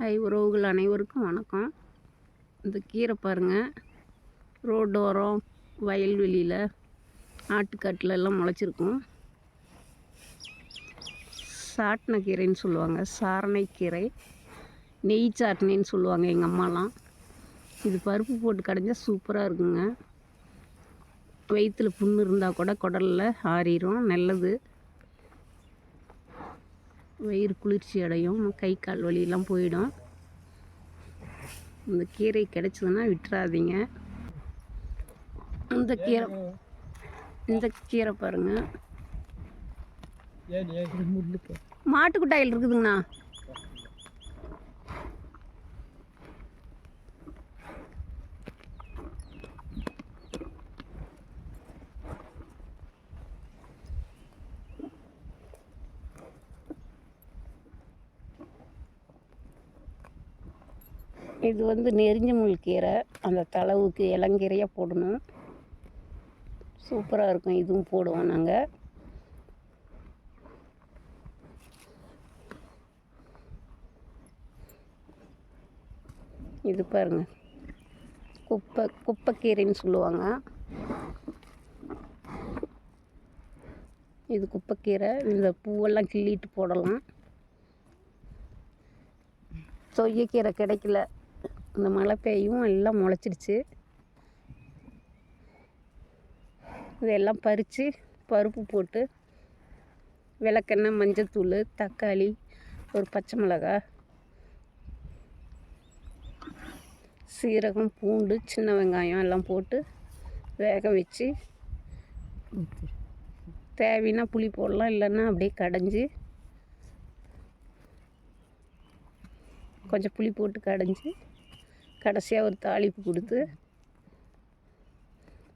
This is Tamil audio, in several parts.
ஹை உறவுகள் அனைவருக்கும் வணக்கம். இந்த கீரை பாருங்கள், ரோட்டோரம் வயல்வெளியில் ஆட்டுக்காட்டில் எல்லாம் முளைச்சிருக்கும். சாட்டின கீரைன்னு சொல்லுவாங்க, சாரணைக்கீரை, நெய் சாட்னின்னு சொல்லுவாங்க எங்கள் அம்மாலாம். இது பருப்பு போட்டு கடைஞ்சா சூப்பராக இருக்குங்க. வயிற்றில் புண்ணு இருந்தால் கூட குடலில் ஆறிடும், நல்லது. வயிறு குளிர்ச்சி அடையும், கை கால் வலியெல்லாம் போயிடும். இந்த கீரை கிடைச்சதுன்னா விட்டுறாதீங்க. இந்த கீரை பாருங்கள், மாட்டுக்குட்டாயில் இருக்குதுங்கண்ணா. இது நெறிஞ்ச முள் கீரை, அந்த தளவுக்கு இளங்கீரையாக போடணும், சூப்பராக இருக்கும். இதுவும் போடுவோம் நாங்கள். இது பாருங்க, குப்பைக்கீரைன்னு சொல்லுவாங்க. இது குப்பைக்கீரை. இந்த பூவெல்லாம் கிள்ளிட்டு போடலாம். சொய்யக்கீரை கிடைக்கல, இந்த மழை பெய்யும் எல்லாம் முளைச்சிடுச்சு. இதெல்லாம் பறித்து பருப்பு போட்டு விளக்கெண்ணெய், மஞ்சத்தூள், தக்காளி, ஒரு பச்சை மிளகாய், சீரகம், பூண்டு, சின்ன வெங்காயம் எல்லாம் போட்டு வேக வச்சு, தேவைன்னா புளி போடலாம், இல்லைன்னா அப்படியே கடைஞ்சி கொஞ்சம் புளி போட்டு கடைஞ்சி கடைசியாக ஒரு தாளிப்பு கொடுத்து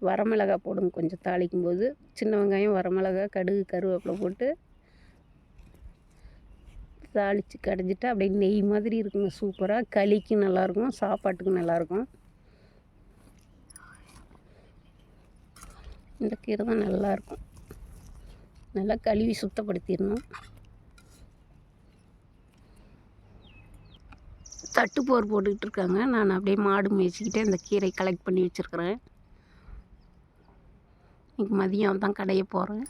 வரமிளகாய் போடுங்க கொஞ்சம் தாளிக்கும்போது. சின்ன வெங்காயம், வரமிளகாய், கடுகு, கருவேப்பிலை போட்டு தாளித்து கடைஞ்சிட்டா அப்படியே நெய் மாதிரி இருக்குங்க. சூப்பராக களிக்கு நல்லாயிருக்கும், சாப்பாட்டுக்கு நல்லாயிருக்கும். இந்த கீரை தான் நல்லாயிருக்கும். நல்லா கழுவி சுத்தப்படுத்திடணும். தட்டுப்போர் போட்டுக்கிட்டு இருக்காங்க. நான் அப்படியே மாடு மேய்ச்சிக்கிட்டே இந்த கீரை கலெக்ட் பண்ணி வச்சுருக்கிறேன். இன்னைக்கு மதியம் தான் கடைய போகிறேன்.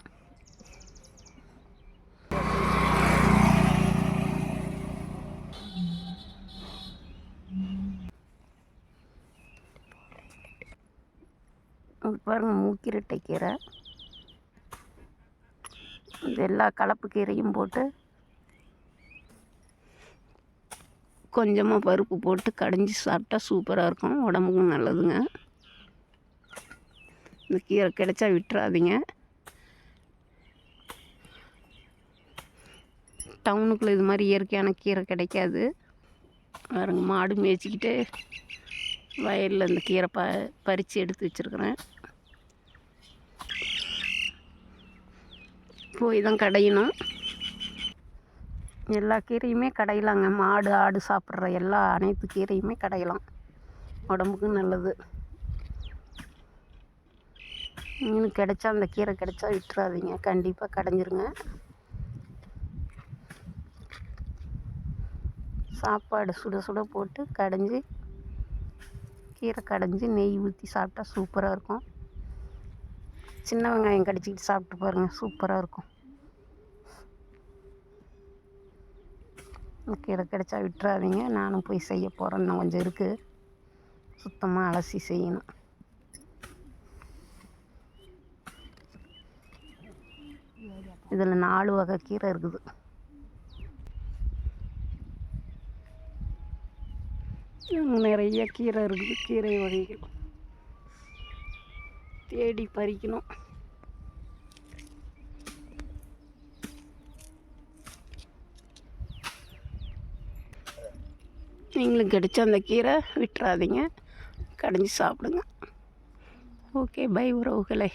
பாருங்கள், மூக்கிரட்டை கீரை. இது எல்லா கலப்பு கீரையும் போட்டு கொஞ்சமாக பருப்பு போட்டு கடைஞ்சி சாப்பிட்டா சூப்பராக இருக்கும், உடம்புக்கும் நல்லதுங்க. இந்த கீரை கிடைச்சா விட்டுறாதீங்க. டவுனுக்குள்ளே இது மாதிரி இயற்கையான கீரை கிடைக்காது. பாருங்க, மாடு மேய்ச்சிக்கிட்டு வயலில் இந்த கீரை பறித்து எடுத்து வச்சுருக்கிறேன். போய் தான் கடையணும். எல்லா கீரையுமே கடையலாங்க. மாடு, ஆடு சாப்பிட்ற அனைத்து கீரையுமே கடையலாம், உடம்புக்கு நல்லது. மீன் கிடைச்சா, அந்த கீரை கிடைச்சா விட்டுறாதீங்க, கண்டிப்பாக கடைஞ்சிருங்க. சாப்பாடு சுட சுட போட்டு கடைஞ்சி, கீரை கடைஞ்சி நெய் ஊற்றி சாப்பிட்டா சூப்பராக இருக்கும். சின்ன வெங்காயம் கடிச்சிக்கிட்டு சாப்பிட்டு பாருங்கள், சூப்பராக இருக்கும். கீரை கிடைச்சா விட்டுறாதீங்க. நானும் போய் செய்ய போகிறேன். இன்னும் கொஞ்சம் இருக்குது, சுத்தமாக அலசி செய்யணும். இதில் 4 வகை கீரை இருக்குது. நிறைய கீரை இருக்குது, கீரை வகைகள் தேடி பறிக்கணும். நீங்களும் கிடைச்ச அந்த கீரை விட்டுறாதீங்க, கடைஞ்சி சாப்பிடுங்க. ஓகே, பை உறவுகளே.